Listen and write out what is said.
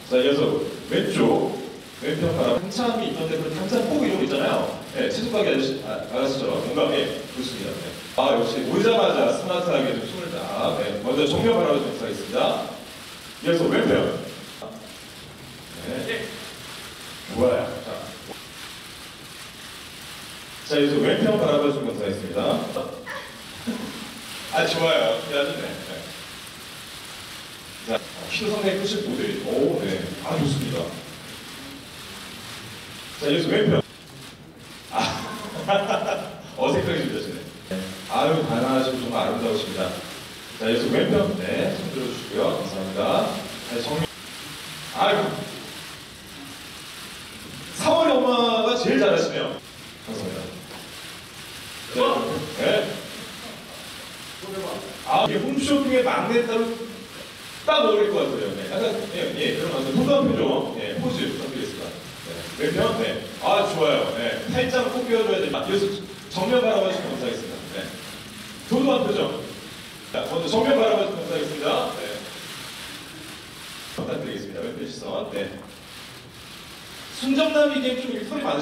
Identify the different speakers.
Speaker 1: 자, 이어서 왼편 바람 한참이 있던데 그 한참 폭이 좀 있잖아요. 네, 치즈가게 아저씨처럼 뭔가 좋습니다. 네. 아, 역시 오자마자 스마트하게 좀 숨을 딱. 네, 먼저 정면 바라보도록 하겠습니다. 이어서 왼편. 네. 좋아요. 자, 이어서 왼편 바라보도록 하겠습니다. 아, 좋아요. 아주 네. 자, 키도 상당히 크신 모델이. 오, 네. 아, 좋습니다. 자, 이어서 왼편. 아, 어색하게 준비하시네. 아유, 가난하시고 정말 아름다우십니다. 자, 이어서 왼편. 네, 손 들어주시고요. 감사합니다. 다시 정면. 아유. 4월의 엄마가 제일 잘하시네요. 감사합니다. 네. 아, 이게 홈쇼핑의 막내딸로 딱 어울릴 것 같아요. 네. 약간, 예, 그러면서 포도한 표정, 예, 포즈 부탁드리겠습니다. 네. 왼편, 네. 아, 좋아요. 네. 팔짱 꼭 끼워줘야 됩니다. 이어서 정면 바라봐주시면 감사하겠습니다. 네. 도도한 표정. 자, 먼저 정면 바라봐주시면 감사하겠습니다. 네. 부탁드리겠습니다. 왼편 시선. 네. 순정남이기엔 좀 털이 많으시죠?